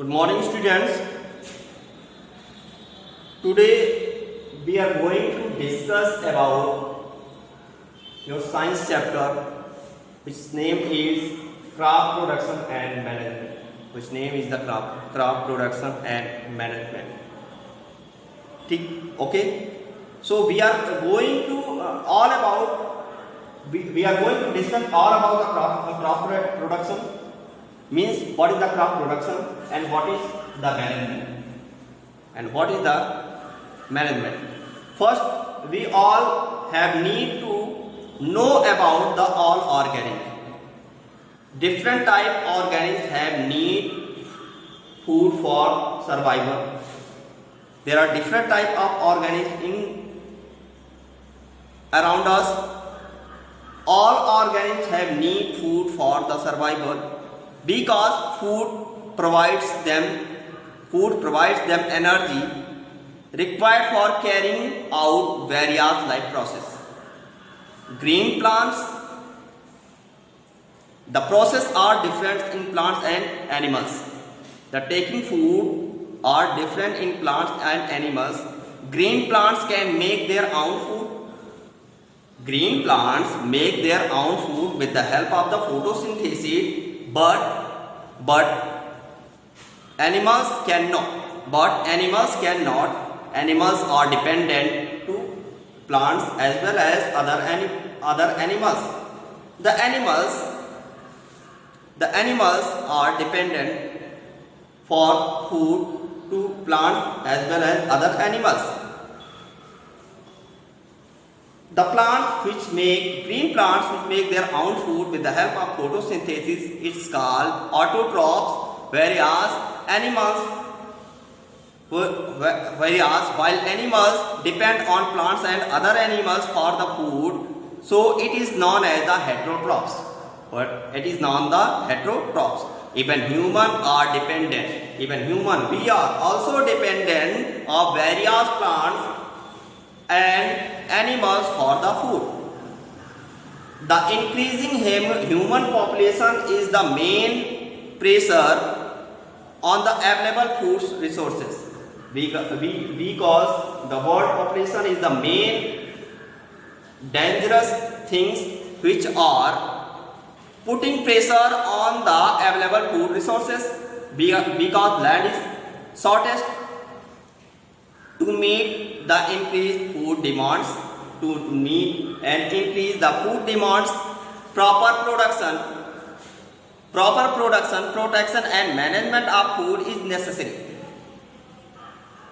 Good morning, students. Today we are going to discuss about your science chapter, which name is crop production and management. Which name is the crop production and management. Okay. So we are going to we are going to discuss all about the crop production. Means what is the crop production and what is the management. First, we all have need to know about the all organic. Different type organisms have need food for survival. There are different type of organisms around us. All organisms have need food for the survival. Because food provides them energy required for carrying out various life processes. Green plants, the process are different in plants and animals. The taking food are different in plants and animals. Green plants can make their own food. Green plants make their own food with the help of the photosynthesis. But animals cannot. Animals are dependent to plants as well as other animals. The animals are dependent for food to plants as well as other animals. Green plants which make their own food with the help of photosynthesis, it's called autotrophs, while animals depend on plants and other animals for the food, so it is known as the heterotrophs. Even we are also dependent on various plants and animals for the food. The increasing human population is the main pressure on the available food resources. Because the world population is the main dangerous things which are putting pressure on the available food resources, because land is shortest. To meet the increased food demands, proper production, protection and management of food is necessary.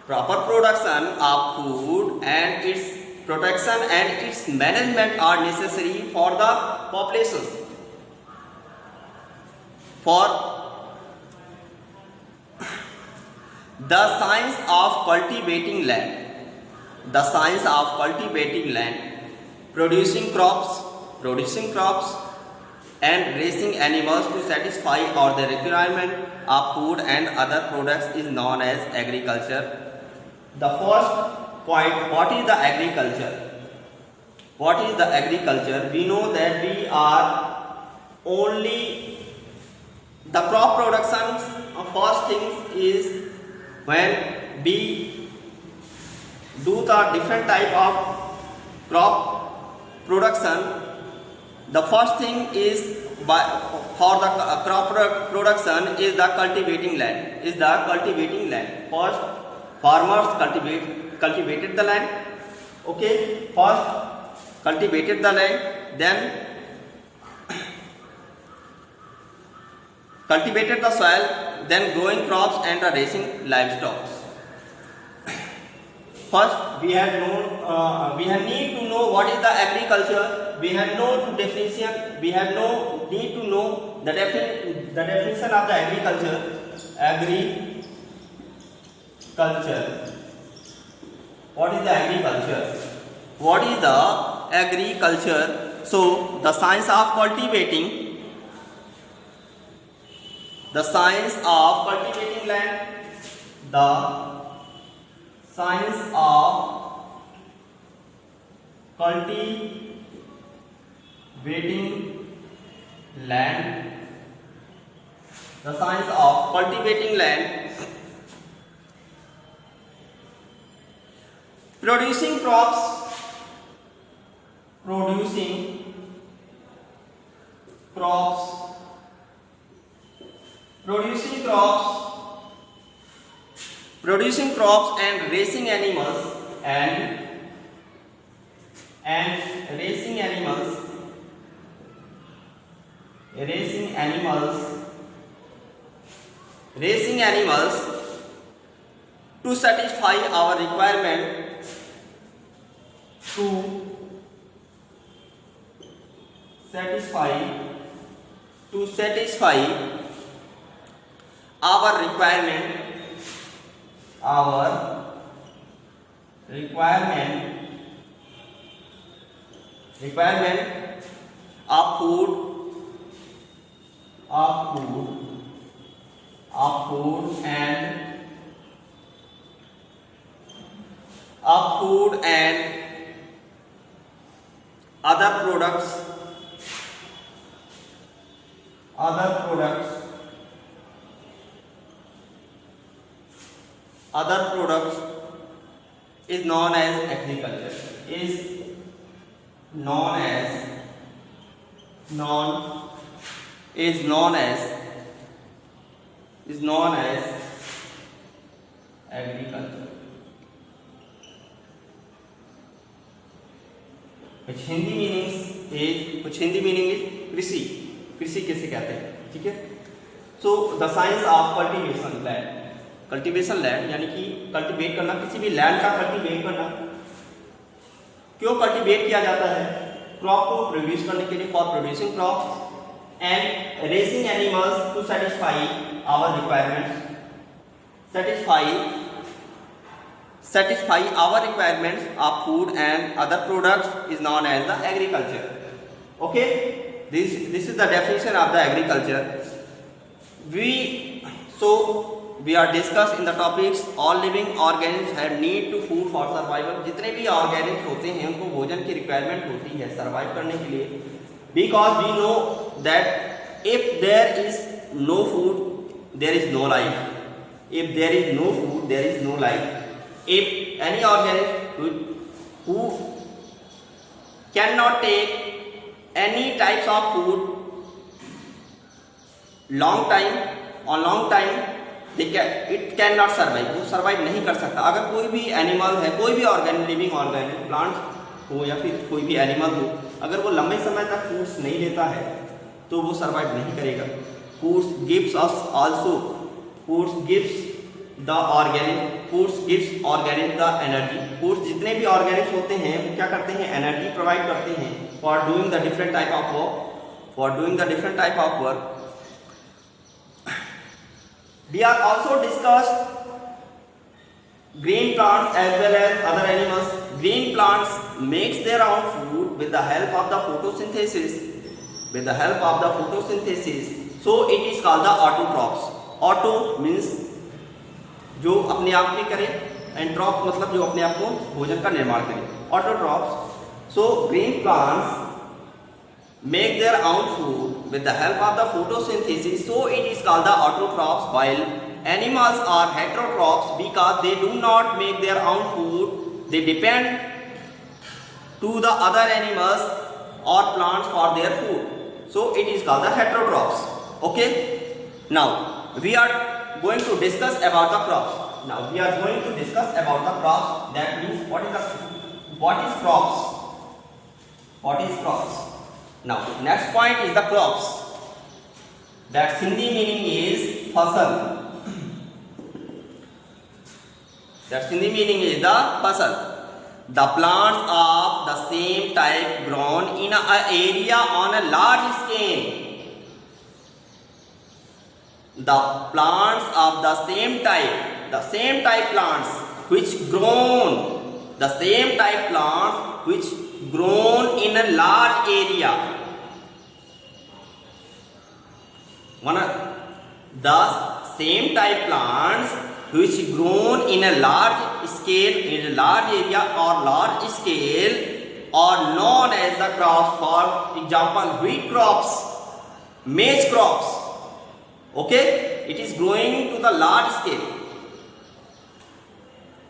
Proper production of food and its protection and its management are necessary for the populations. For the science of cultivating land, producing crops and raising animals to satisfy all the requirement of food and other products is known as agriculture. The first point, what is the agriculture? We know that we are only the crop production. First thing is when we do the different type of crop production, the first thing is for the crop production is the cultivating land. First, farmers cultivated the land. Okay, first cultivated the land, then cultivated the soil, then growing crops and raising livestock. First, we have need to know what is the agriculture. We have no definition. We have no need to know the definition of the agriculture. What is the agriculture? So, the science of cultivating land, the science of cultivating land The science of cultivating land, producing crops, producing crops, producing crops, producing crops and raising animals and raising animals, raising animals, raising animals to satisfy our requirement, to satisfy our requirement of food and other products is known as agriculture, is known as agriculture, which Hindi meaning is कृषि किसे कहते हैं, ठीक है। So the science of cultivation land यानी कि cultivate करना, किसी भी लैंड का कल्टीवेट करना। क्यों कल्टीवेट किया जाता है? क्रॉप को प्रोड्यूस करने के लिए, for producing crop and raising animals to satisfy our requirements, satisfy our requirements of food and other products is known as the agriculture. Okay, this is the definition of the agriculture. We are discussed in the topics all living organisms have need to food for survival. जितने भी Organics होते हैं उनको भोजन की requirement होती है survive करने के लिए, because we know that if there is no food there is no life, if there is no food there is no life. If any organism who cannot take any types of food long time it cannot survive, वो survive नहीं कर सकता। अगर कोई भी animal है, कोई भी लिविंग ऑर्गेनिज्म, प्लांट हो या फिर कोई भी एनिमल हो, अगर वो लंबे समय तक फूड्स नहीं लेता है तो वो सर्वाइव नहीं करेगा। Foods gives organic the energy. Foods जितने भी ऑर्गेनिक्स होते हैं वो क्या करते हैं? एनर्जी प्रोवाइड करते हैं for doing the different type of work. We are also discussed green plants as well as other animals. Green plants makes their own food with the help of the photosynthesis. So it is called the autotrophs. Auto means जो अपने आप में करे, and trop मतलब जो अपने आप को भोजन का निर्माण करे, autotrophs. So green plants make their own food with the help of the photosynthesis, so it is called the autotrophs, while animals are heterotrophs because they do not make their own food, they depend to the other animals or plants for their food, so it is called the heterotrophs. Okay, now we are going to discuss about the crops. That means what is crops. Now next point is the crops. That Hindi meaning is fasal. The plants of the same type grown in an area on a large scale. The plants of the same type plants which grown in a large area. The same type plants which grown in a large area or large scale are known as the crops. For example, wheat crops, maize crops. Okay, it is growing to the large scale.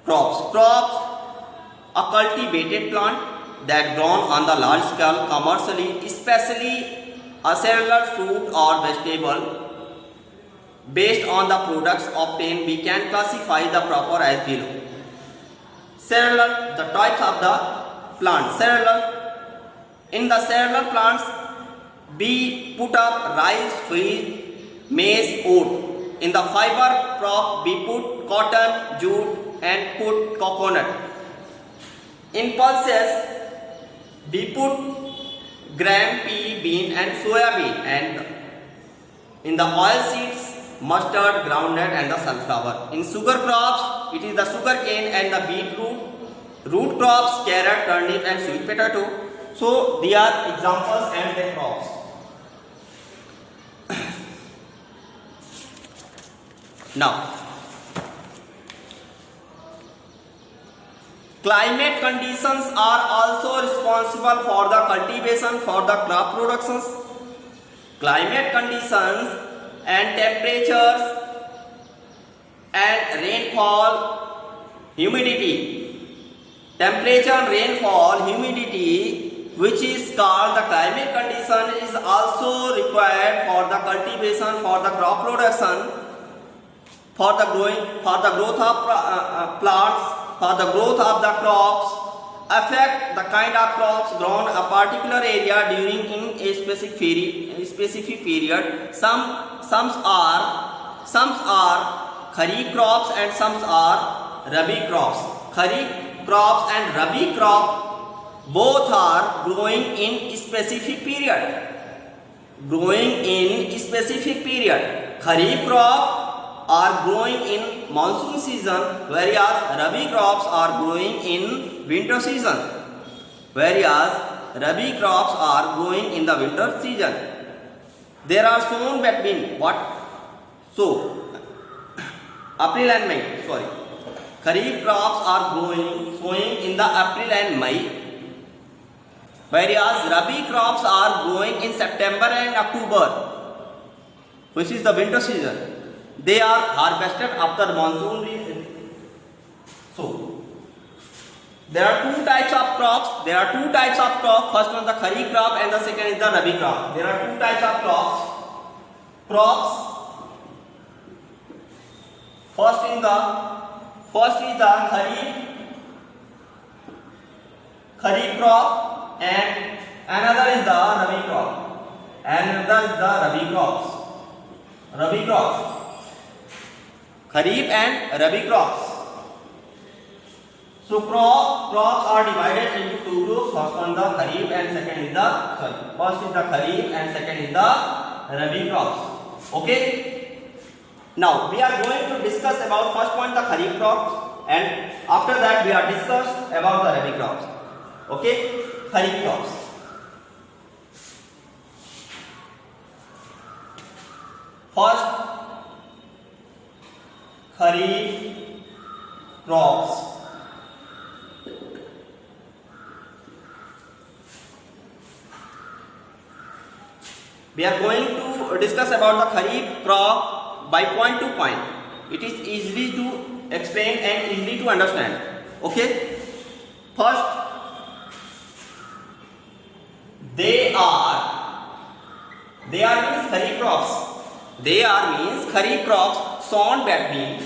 Crops, a cultivated plant that grown on the large scale commercially, especially a cellular fruit or vegetable. Based on the products obtained, we can classify the proper as below. Cereal, the types of the plant. Cereal. In the cereal plants, we put up rice, wheat, maize, oat. In the fiber crop, we put cotton, jute, and put coconut. In pulses, we put gram, pea, bean, and soya bean. And in the oil seeds, mustard, groundnut, and the sunflower. In sugar crops, it is the sugar cane and the beetroot. Root crops, carrot, turnip, and sweet potato. So they are examples and their crops. Now, climate conditions are also responsible for the cultivation for the crop productions. Climate conditions and temperatures and rainfall, humidity. Temperature, rainfall, humidity, which is called the climate condition, is also required for the cultivation for the crop production, for the growth of plants, for the growth of the crops, affect the kind of crops grown a particular area during in a specific period. Some are kharif crops and some are rabi crops. Kharif crops and rabi crop both are growing in specific period. Kharif crop are growing in monsoon season, whereas rabi crops are growing in winter season. There are sown between what? So, April and May. Sorry. Kharif crops are sowing in the April and May, whereas rabi crops are growing in September and October, which is the winter season. They are harvested after monsoon. So, there are two types of crops. First one the kharif crop and the second is the rabi crop. There are two types of crops. First is the kharif crop and another is the rabi crop. Rabi crops. Kharif and rabi crops. So crops are divided into two groups. First one the kharif and second is the kharif and second is the rabi crops. Okay. Now we are going to discuss about first one the kharif crops, and after that we are discussed about the rabi crops. Okay, kharif crops. First, kharif crops. We are going to discuss about the kharif crop by point to point. It is easy to explain and easy to understand. Okay. First, they are means kharif crops. They are means kharif crops sown between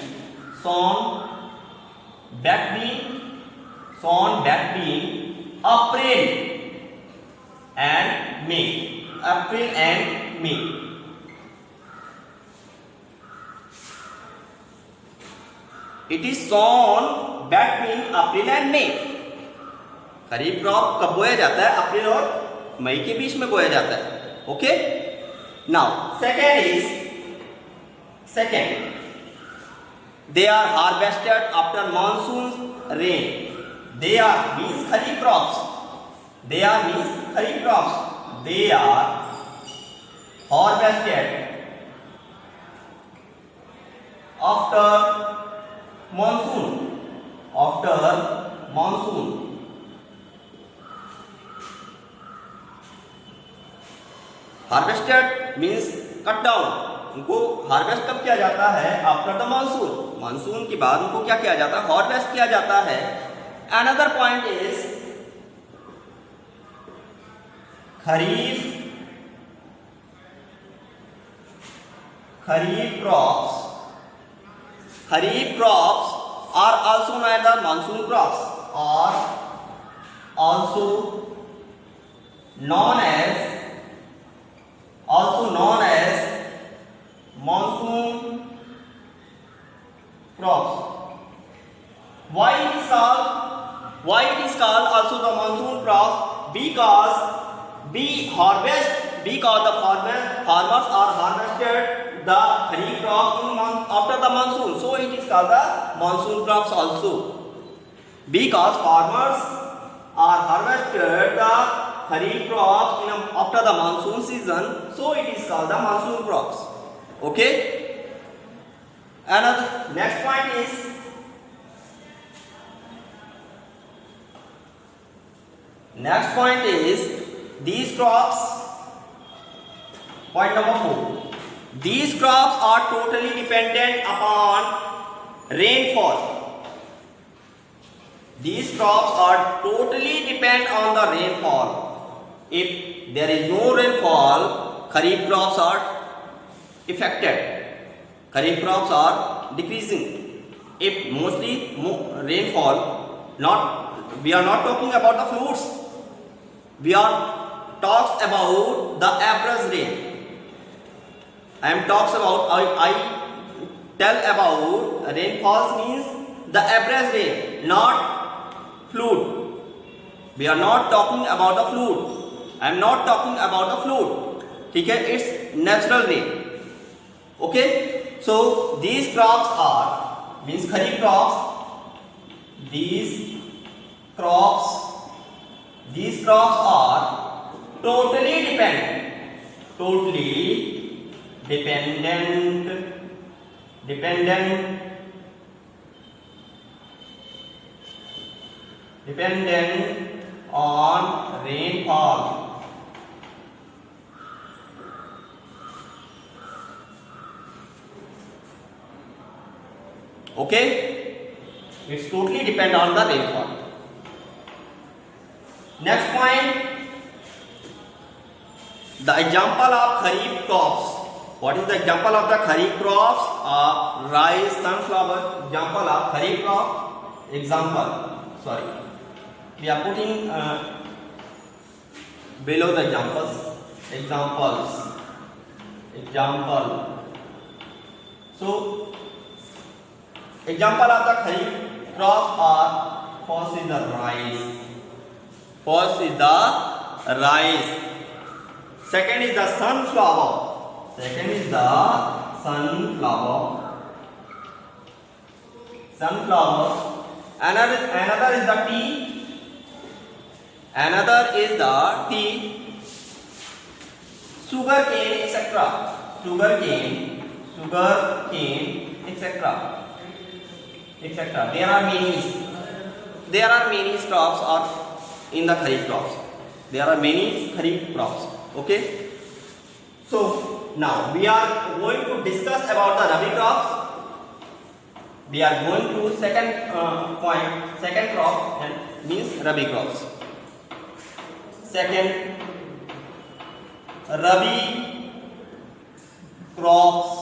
April and May. It is sown between April and May. Kharif crop कब बोया जाता है? अप्रैल और मई के बीच में बोया जाता है. Okay. Now second, they are harvested after monsoon rain. They are means kharif crops. They are harvested after monsoon. Harvested means cut down. उनको हार्वेस्ट कब किया जाता है? After the monsoon. मानसून के बाद उनको क्या किया जाता है? हार्वेस्ट किया जाता है। Another point is kharif crops are also known as monsoon crops, are also known as monsoon crops. Why it is called also the monsoon crops? Because the farmers are harvested the kharif crop after the monsoon, so it is called the monsoon crops also. Because farmers are harvested the kharif crops after the monsoon season, so it is called the monsoon crops. Okay. Another next point is these crops. Point number 4. These crops are totally dependent upon rainfall. These crops are totally dependent on the rainfall. If there is no rainfall, kharif crops are affected. Kharif crops are decreasing. If mostly rainfall, we are not talking about the floods. We are talks about the average rain. I tell about rainfalls means the average rain, not flood. We are not talking about the flood. I am not talking about the flood. Okay, it's natural rain. Okay, so these crops are means kharif crops. These crops are totally dependent on rainfall. Okay, it's totally depend on the rainfall. Next point, the example of kharif crops. What is the example of the kharif crops? Rice, sunflower. Example of kharif crop. We are putting below the examples. So, example of the kharif crops are: first is the rice. Second is the sunflower. Another is the tea. Sugarcane, etc. There are many crops are in the kharif crops. There are many kharif crops. Okay. So now we are going to discuss about the rabi crops. We are going to second crop and means rabi crops. Second, rabi crops.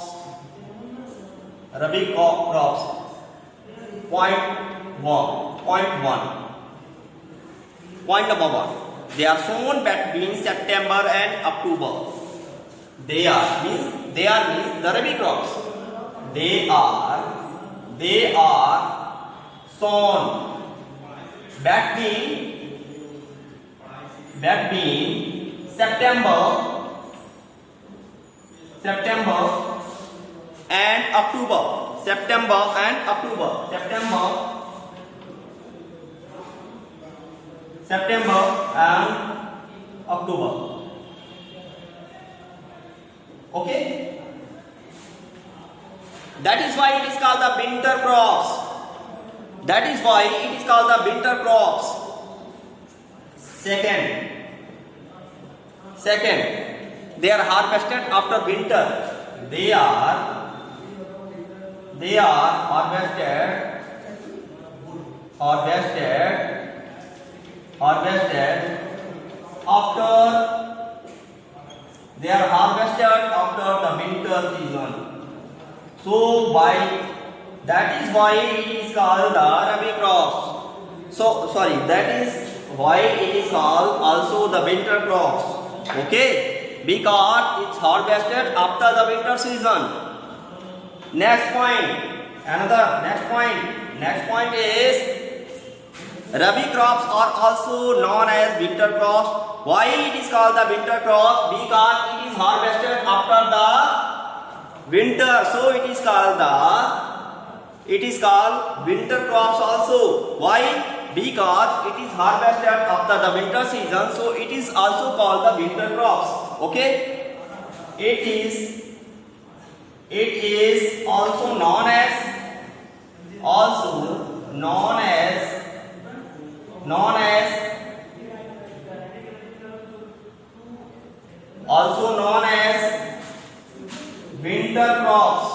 Point number 1. They are sown between September and October. They are means the rabi crops. They are sown between September and October. September and October. Okay. That is why it is called the winter crops. Second, they are harvested after winter. they are harvested after the winter season. So that is why it is called the rabi crops. That is why it is called also the winter crops. Okay, because it's harvested after the winter season. Next point is rabi crops are also known as winter crops. Why it is called the winter crops? Because it is harvested after the winter, so it is called winter crops also. Why? Because it is harvested after the winter season, so it is also called the winter crops. Okay, it is also known as winter crops.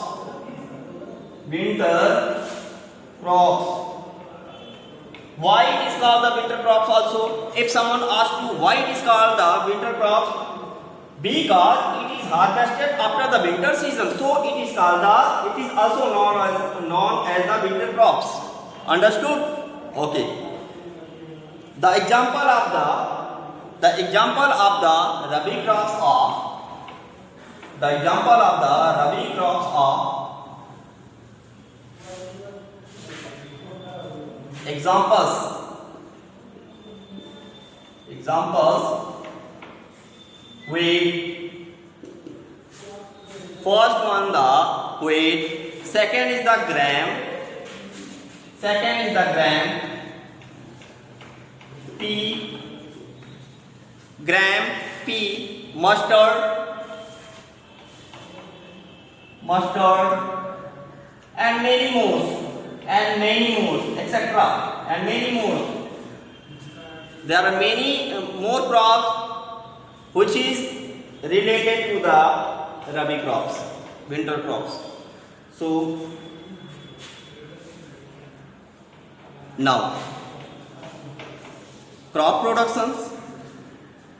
Why it is called the winter crops also? If someone asks you why it is called the winter crops, because it is harvested after the winter season, so it is also known as the winter crops. Understood? Okay. The example of the rabi crops are examples wheat. First one the wheat, second is the gram, pea, mustard, and many more, etc. and many more. There are many more crops which is related to the rabi crops, winter crops. So now crop productions.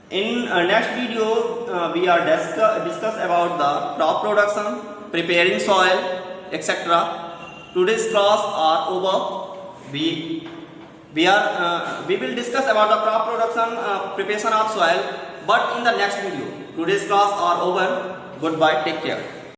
In next video we are discuss about the crop production, preparing soil, etc. Today's class are over. We will discuss about the crop production, preparation of soil, but in the next video. Today's class are over. Goodbye. Take care.